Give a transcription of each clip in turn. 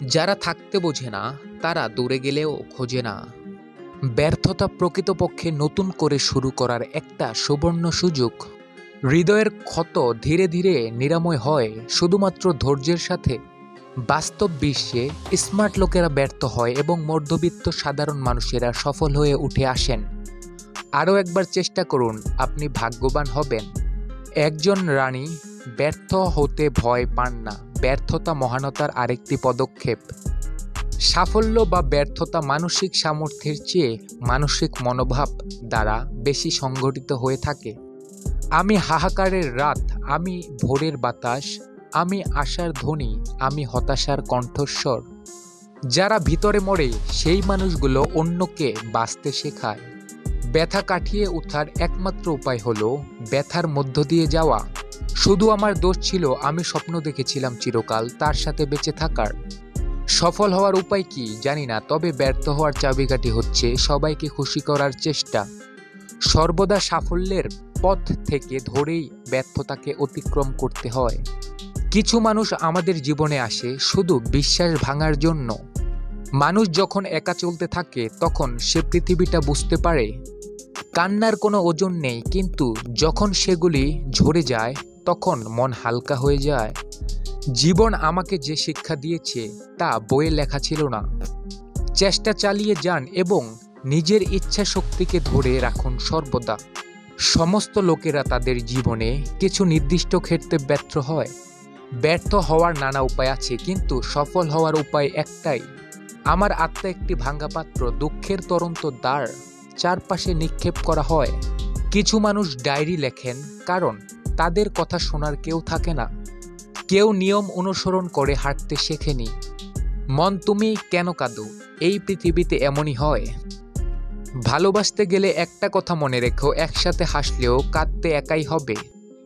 যারা থাকতে বোঝে না তারা দূরে গেলেও খোঁজে না। ব্যর্থতা প্রকৃতপক্ষে নতুন করে শুরু করার একটা সুবর্ণ সুযোগ। হৃদয়ের ক্ষত ধীরে ধীরে নিরাময় হয় শুধুমাত্র ধৈর্যের সাথে। বাস্তব বিশ্বে স্মার্ট লোকেরা ব্যর্থ হয় এবং মধ্যবিত্ত সাধারণ মানুষেরা সফল হয়ে উঠে আসেন। আরও একবার চেষ্টা করুন, আপনি ভাগ্যবান হবেন। একজন রানী ব্যর্থ হতে ভয় পান না। ব্যর্থতা মহানতার আরেকটি পদক্ষেপ। সাফল্য বা ব্যর্থতা মানসিক সামর্থ্যের চেয়ে মানসিক মনোভাব দ্বারা বেশি সংগঠিত হয়ে থাকে। আমি হাহাকারের রাত, আমি ভোরের বাতাস, আমি আশার ধ্বনি, আমি হতাশার কণ্ঠস্বর। যারা ভিতরে মরে সেই মানুষগুলো অন্যকে বাঁচতে শেখায়। ব্যথা কাটিয়ে ওঠার একমাত্র উপায় হলো ব্যথার মধ্য দিয়ে যাওয়া। শুধু আমার দোষ ছিল, আমি স্বপ্ন দেখেছিলাম চিরকাল তার সাথে বেঁচে থাকার। সফল হওয়ার উপায় কি জানি না, তবে ব্যর্থ হওয়ার চাবিকাঠি হচ্ছে সবাইকে খুশি করার চেষ্টা। সর্বদা সাফল্যের পথ থেকে ধরেই ব্যর্থতাকে অতিক্রম করতে হয়। কিছু মানুষ আমাদের জীবনে আসে শুধু বিশ্বাস ভাঙার জন্য। মানুষ যখন একা চলতে থাকে তখন সে পৃথিবীটা বুঝতে পারে। কান্নার কোনো ওজন নেই, কিন্তু যখন সেগুলি ঝরে যায় তখন মন হালকা হয়ে যায়। জীবন আমাকে যে শিক্ষা দিয়েছে তা বইয়ে লেখা ছিল না। চেষ্টা চালিয়ে যান এবং নিজের ইচ্ছা শক্তিকে ধরে রাখুন সর্বদা। সমস্ত লোকেরা তাদের জীবনে কিছু নির্দিষ্ট ক্ষেত্রে ব্যর্থ হয়। ব্যর্থ হওয়ার নানা উপায় আছে, কিন্তু সফল হওয়ার উপায় একটাই। আমার আত্মা একটি ভাঙা পাত্র, দুঃখের তরন্ত দ্বার চারপাশে নিক্ষেপ করা হয়। কিছু মানুষ ডায়েরি লেখেন কারণ তাদের কথা শোনার কেউ থাকে না। কেউ নিয়ম অনুসরণ করে হাঁটতে শেখেনি। মন তুমি কেন কাঁদো? এই পৃথিবীতে এমনই হয়। ভালোবাসতে গেলে একটা কথা মনে রেখো, একসাথে হাসলেও কাঁদতে একাই হবে।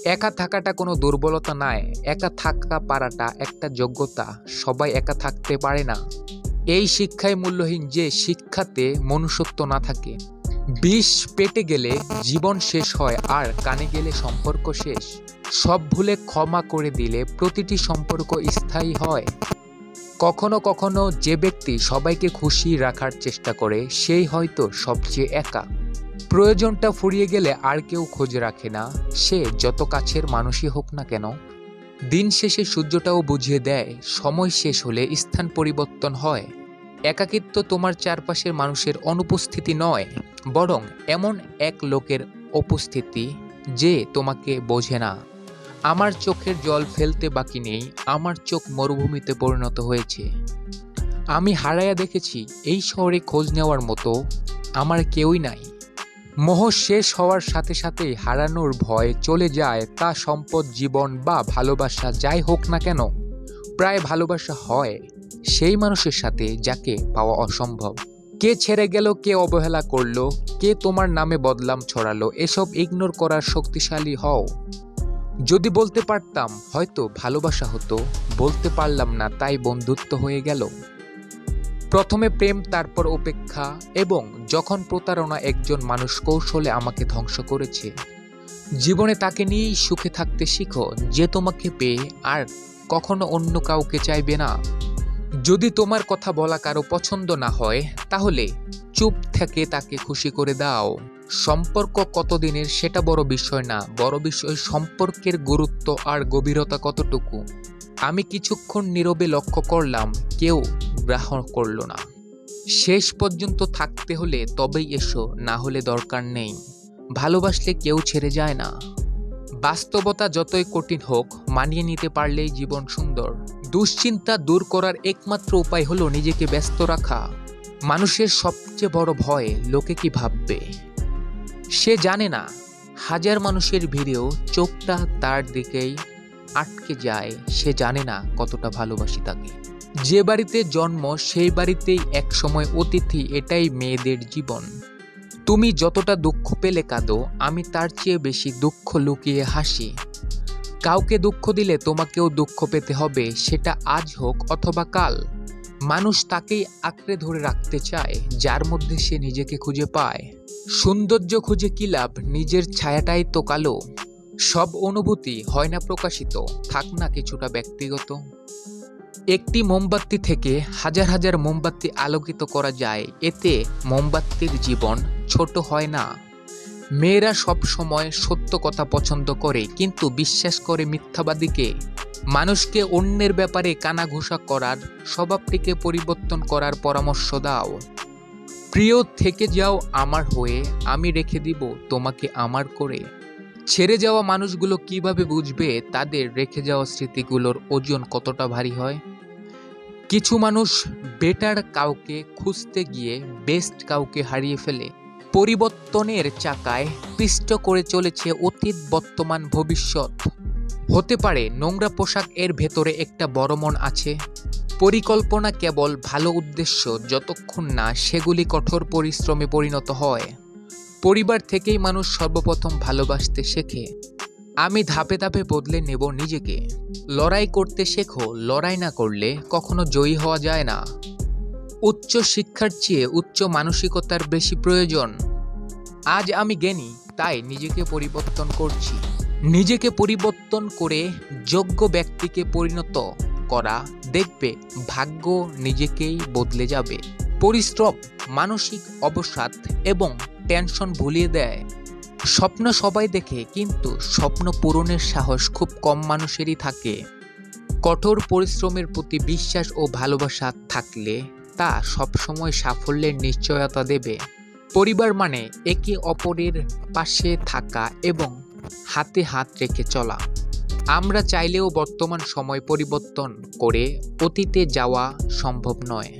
একা থাকাটা কোনো দুর্বলতা নয়, একা থাকা পারাটা একটা যোগ্যতা। সবাই একা থাকতে পারে না। এই শিক্ষাই মূল্যহীন যে শিক্ষাতে মনুষ্যত্ব না থাকে। বিষ পেটে গেলে জীবন শেষ হয়, আর কানে গেলে সম্পর্ক শেষ। সব ভুলে ক্ষমা করে দিলে প্রতিটি সম্পর্ক স্থায়ী হয়। কখনো কখনো যে ব্যক্তি সবাইকে খুশি রাখার চেষ্টা করে সেই হয়তো সবচেয়ে একা। প্রয়োজনটা ফুরিয়ে গেলে আর কেউ খোঁজ রাখে না, সে যত কাছের মানুষই হোক না কেন। দিন শেষে সূর্যটাও বুঝিয়ে দেয় সময় শেষ হলে স্থান পরিবর্তন হয়। একাকিত্ব তোমার চারপাশের মানুষের অনুপস্থিতি নয়, বরং এমন এক লোকের উপস্থিতি যে তোমাকে বোঝে না। আমার চোখের জল ফেলতে বাকি নেই, আমার চোখ মরুভূমিতে পরিণত হয়েছে। আমি হারাইয়া দেখেছি এই শহরে খোঁজ নেওয়ার মতো আমার কেউই নাই। মোহ শেষ হওয়ার সাথে সাথেই হারানোর ভয় চলে যায়, তা সম্পদ, জীবন বা ভালোবাসা যাই হোক না কেন। প্রায় ভালোবাসা হয় সেই মানুষের সাথে যাকে পাওয়া অসম্ভব। কে ছেড়ে গেল, কে অবহেলা করলো, কে তোমার নামে বদনাম ছড়ালো, এসব ইগনোর করার শক্তিশালী হও। যদি বলতে পারতাম হয়তো ভালোবাসা হতো, বলতে পারলাম না তাই বন্ধুত্ব হয়ে গেল। প্রথমে প্রেম, তারপর উপেক্ষা, এবং যখন প্রতারণা একজন মানুষ কৌশলে আমাকে ধ্বংস করেছে। জীবনে তাকে নিয়েই সুখে থাকতে শিখো যে তোমাকে পেয়ে আর কখনো অন্য কাউকে চাইবে না। যদি তোমার কথা বলা কারো পছন্দ না হয় তাহলে চুপ থেকে তাকে খুশি করে দাও। সম্পর্ক কতদিনের সেটা বড় বিষয় না, বড় বিষয় সম্পর্কের গুরুত্ব আর গভীরতা কতটুকু। আমি কিছুক্ষণ নীরবে লক্ষ্য করলাম, কেউ গ্রহণ করলো না। শেষ পর্যন্ত থাকতে হলে তবেই এসো, না হলে দরকার নেই। ভালোবাসলে কেউ ছেড়ে যায় না। বাস্তবতা যতই কঠিন হোক, মানিয়ে নিতে পারলেই জীবন সুন্দর। দুশ্চিন্তা দূর করার একমাত্র উপায় হলো নিজেকে ব্যস্ত রাখা। মানুষের সবচেয়ে বড় ভয় লোকে কি ভাববে। সে জানে না হাজার মানুষের ভিড়েও চোখটা তার দিকেই আটকে যায়। সে জানে না কতটা ভালোবাসি তাকে। যে বাড়িতে জন্ম সেই বাড়িতেই একসময় অতিথি, এটাই মেয়েদের জীবন। তুমি যতটা দুঃখ পেলে কাঁদো, আমি তার চেয়ে বেশি দুঃখ লুকিয়ে হাসি। কাউকে দুঃখ দিলে তোমাকেও দুঃখ পেতে হবে, সেটা আজ হোক অথবা কাল। মানুষ তাকেই আঁকড়ে ধরে রাখতে চায় যার মধ্যে সে নিজেকে খুঁজে পায়। সৌন্দর্য খুঁজে কি লাভ, নিজের ছায়াটাই তো কালো। সব অনুভূতি হয় না প্রকাশিত, থাক না কিছুটা ব্যক্তিগত। একটি মোমবাতি থেকে হাজার হাজার মোমবাতি আলোকিত করা যায়, এতে মোমবাতির জীবন ছোট হয় না। মেয়েরা সব সময় সত্য কথা পছন্দ করে কিন্তু বিশ্বাস করে মিথ্যাবাদীকে। মানুষকে অন্যের ব্যাপারে কানাঘুষা করার স্বভাবটিকে পরিবর্তন করার পরামর্শ দাও। প্রিয়, থেকে যাও আমার হয়ে, আমি রেখে দিব তোমাকে আমার করে। ছেড়ে যাওয়া মানুষগুলো কিভাবে বুঝবে তাদের রেখে যাওয়া স্মৃতিগুলোর ওজন কতটা ভারী হয়? কিছু মানুষ বেটার কাউকে খুঁজতে গিয়ে বেস্ট কাউকে হারিয়ে ফেলে। পরিবর্তনের চাকায় পিষ্ট করে চলেছে অতীত, বর্তমান, ভবিষ্যৎ। হতে পারে নোংরা পোশাক, এর ভেতরে একটা বড় মন আছে। পরিকল্পনা কেবল ভালো উদ্দেশ্য যতক্ষণ না সেগুলি কঠোর পরিশ্রমে পরিণত হয়। পরিবার থেকেই মানুষ সর্বপ্রথম ভালোবাসতে শেখে। আমি ধাপে ধাপে বদলে নেব নিজেকে। লড়াই করতে শেখো, লড়াই না করলে কখনো জয়ী হওয়া যায় না। উচ্চ শিক্ষার চেয়ে উচ্চ মানসিকতার বেশি প্রয়োজন। আজ আমি জ্ঞানী, তাই নিজেকে পরিবর্তন করছি। নিজেকে পরিবর্তন করে যোগ্য ব্যক্তিকে পরিণত করা, দেখবে ভাগ্য নিজেকেই বদলে যাবে। পরিশ্রম মানসিক অবসাদ এবং টেনশন ভুলিয়ে দেয়। স্বপ্ন সবাই দেখে, কিন্তু স্বপ্ন পূরণের সাহস খুব কম মানুষেরই থাকে। কঠোর পরিশ্রমের প্রতি বিশ্বাস ও ভালোবাসা থাকলে তা সবসময় সাফল্যের নিশ্চয়তা দেবে। পরিবার মানে একে অপরের পাশে থাকা এবং হাতে হাত রেখে চলা। আমরা চাইলেও বর্তমান সময় পরিবর্তন করে অতীতে যাওয়া সম্ভব নয়।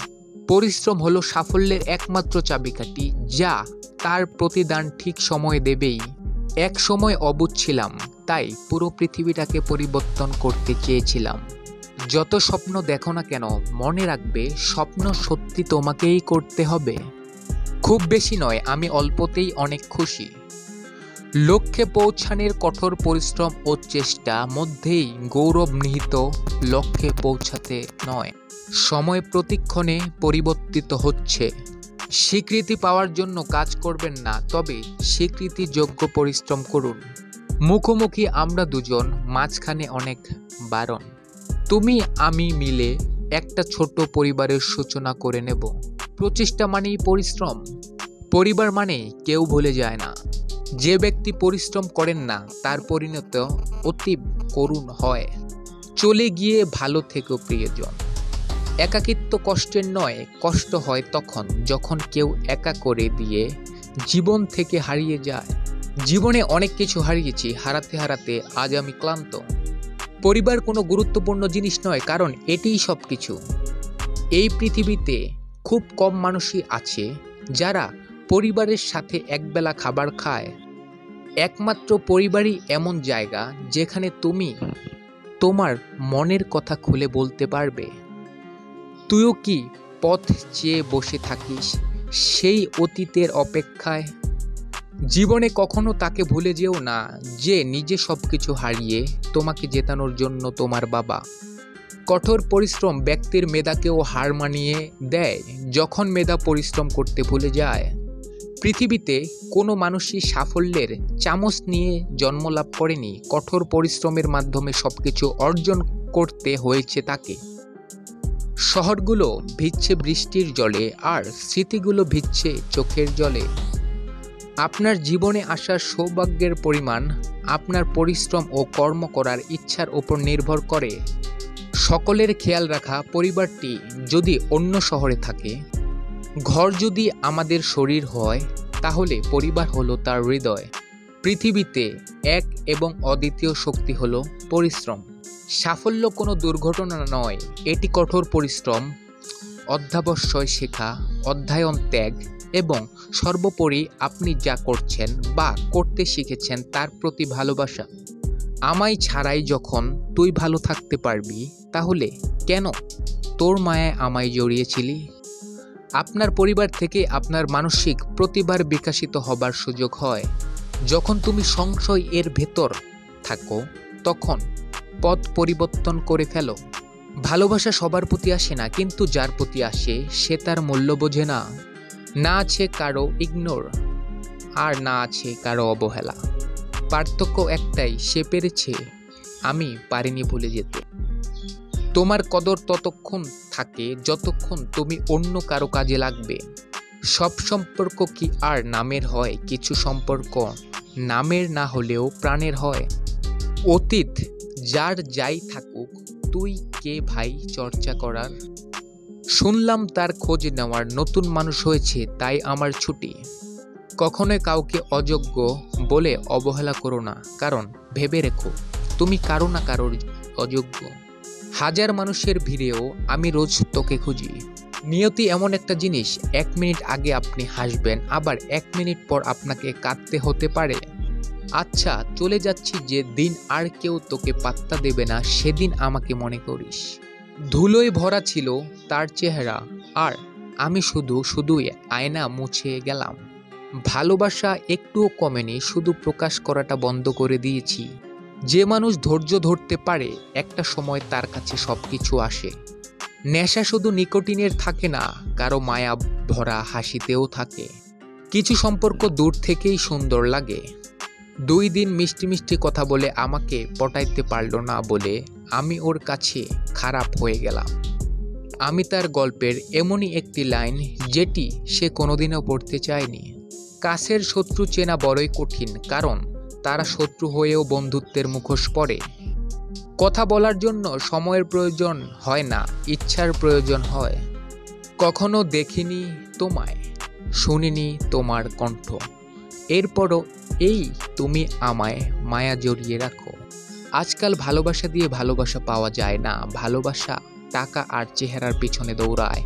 পরিশ্রম হলো সাফল্যের একমাত্র চাবিকাঠি, যা তার প্রতিদান ঠিক সময়ে দেবেই। এক সময় অবুঝ ছিলাম, তাই পুরো পৃথিবীটাকে পরিবর্তন করতে চেয়েছিলাম। যত স্বপ্ন দেখো না কেন, মনে রাখবে স্বপ্ন সত্যি তোমাকেই করতে হবে। খুব বেশি নয়, আমি অল্পতেই অনেক খুশি। লক্ষ্যে পৌঁছানোর কঠোর পরিশ্রম ও চেষ্টা মধ্যেই গৌরব নিহিত। লক্ষ্যে পৌঁছাতে নয়, সময় প্রতিক্ষণে পরিবর্তিত হচ্ছে। স্বীকৃতি পাওয়ার জন্য কাজ করবেন না, তবে স্বীকৃতিযোগ্য পরিশ্রম করুন। মুখোমুখি আমরা দুজন, মাঝখানে অনেক বারণ। তুমি আমি মিলে একটা ছোট পরিবারের সূচনা করে নেব। প্রচেষ্টা মানেই পরিশ্রম। পরিবার মানে কেউ ভুলে যায় না। যে ব্যক্তি পরিশ্রম করেন না তার পরিণত অতি করুণ হয়। চলে গিয়ে ভালো থেকো প্রিয়জন। একাকিত্ব কষ্টের নয়, কষ্ট হয় তখন যখন কেউ একা করে দিয়ে জীবন থেকে হারিয়ে যায়। জীবনে অনেক কিছু হারিয়েছি, হারাতে হারাতে আজ আমি ক্লান্ত। পরিবার কোনো গুরুত্বপূর্ণ জিনিস নয়, কারণ এটিই সব কিছু। এই পৃথিবীতে খুব কম মানুষই আছে যারা পরিবারের সাথে একবেলা খাবার খায়। একমাত্র পরিবারই এমন জায়গা যেখানে তুমি তোমার মনের কথা খুলে বলতে পারবে। তুইও কি পথ চেয়ে বসে থাকিস সেই অতীতের অপেক্ষায়? জীবনে কখনো তাকে ভুলে যেও না যে নিজে সবকিছু হারিয়ে তোমাকে জেতানোর জন্য তোমার বাবা। কঠোর পরিশ্রম ব্যক্তির মেধাকেও হার মানিয়ে দেয় যখন মেধা পরিশ্রম করতে ভুলে যায়। পৃথিবীতে কোনো মানুষই সাফল্যের চামচ নিয়ে জন্ম লাভ করেনি। কঠোর পরিশ্রমের মাধ্যমে সবকিছু অর্জন করতে হয়েছে তাকে। শহরগুলো ভিজছে বৃষ্টির জলে, আর স্মৃতিগুলো ভিজছে চোখের জলে। আপনার জীবনে আসার সৌভাগ্যের পরিমাণ আপনার পরিশ্রম ও কর্ম করার ইচ্ছার উপর নির্ভর করে। সকলের খেয়াল রাখা পরিবারটি যদি অন্য শহরে থাকে, ঘর যদি আমাদের শরীর হয়, তাহলে পরিবার হলো তার হৃদয়। পৃথিবীতে এক এবং অদ্বিতীয় শক্তি হলো পরিশ্রম। সাফল্য কোনো দুর্ঘটনা নয়, এটি কঠোর পরিশ্রম, অধ্যাবসায় শেখা, অধ্যয়ন, ত্যাগ এবং সর্বোপরি আপনি যা করছেন বা করতে শিখেছেন তার প্রতি ভালোবাসা। আমায় ছাড়াই যখন তুই ভালো থাকতে পারবি, তাহলে কেন তোর মায়ায় আমায় জড়িয়েছিলি? আপনার পরিবার থেকে আপনার মানসিক প্রতিভার বিকশিত হবার সুযোগ হয়। যখন তুমি সংশয় এর ভেতর থাকো, তখন পথ পরিবর্তন করে ফেলো। ভালোবাসা সবার প্রতি আসে না, কিন্তু যার প্রতি আসে সে তার মূল্য বোঝে না। না আছে কারো ইগনোর, আর না আছে কারো অবহেলা। পার্থক্য একটাই, সে পেরেছে, আমি পারিনি ভুলে যেতে। তোমার কদর ততক্ষণ থাকে যতক্ষণ তুমি অন্য কারো কাজে লাগবে। সব সম্পর্ক কি আর নামের হয়? কিছু সম্পর্ক নামের না হলেও প্রাণের হয়। অতীত যার যাই থাকুক, তুই কে ভাই চর্চা করার? শুনলাম তার খোঁজ নেওয়ার নতুন মানুষ হয়েছে, তাই আমার ছুটি। কখনোই কাউকে অযোগ্য বলে অবহেলা করো না, কারণ ভেবে রেখো তুমি কারো না কারোর অযোগ্য। হাজার মানুষের ভিড়েও আমি রোজ তোকে খুঁজি। নিয়তি এমন একটা জিনিস, 1 মিনিট আগে আপনি হাসবেন, আবার 1 মিনিট পর আপনাকে কাঁদতে হতে পারে। আচ্ছা, চলে যাচ্ছি, যে দিন আর কেউ তোকে পাত্তা দেবে না সেদিন আমাকে মনে করিস। ধুলোয় ভরা ছিল তার চেহারা, আর আমি শুধুই আয়না মুছে গেলাম। ভালোবাসা একটুও কমেনি, শুধু প্রকাশ করাটা বন্ধ করে দিয়েছি। যে মানুষ ধৈর্য ধরতে পারে, একটা সময় তার কাছে সবকিছু আসে। নেশা শুধু নিকোটিনের থাকে না, কারো মায়া ভরা হাসিতেও থাকে। কিছু সম্পর্ক দূর থেকেই সুন্দর লাগে। 2 দিন মিষ্টি মিষ্টি কথা বলে আমাকে পটাইতে পারল না বলে আমি ওর কাছে খারাপ হয়ে গেলাম। আমি তার গল্পের এমনই একটি লাইন, যেটি সে কোনোদিনও পড়তে চায়নি। কাছের শত্রু চেনা বড়ই কঠিন, কারণ তারা শত্রু হয়েও বন্ধুত্বের মুখোশ পরে। কথা বলার জন্য সময়ের প্রয়োজন হয় না, ইচ্ছার প্রয়োজন হয়। কখনো দেখিনি তোমায়, শুনিনি তোমার কণ্ঠ, এরপরও এই তুমি আমায় মায়া জড়িয়ে রাখো। আজকাল ভালোবাসা দিয়ে ভালোবাসা পাওয়া যায় না, ভালোবাসা টাকা আর চেহারার পিছনে দৌড়ায়।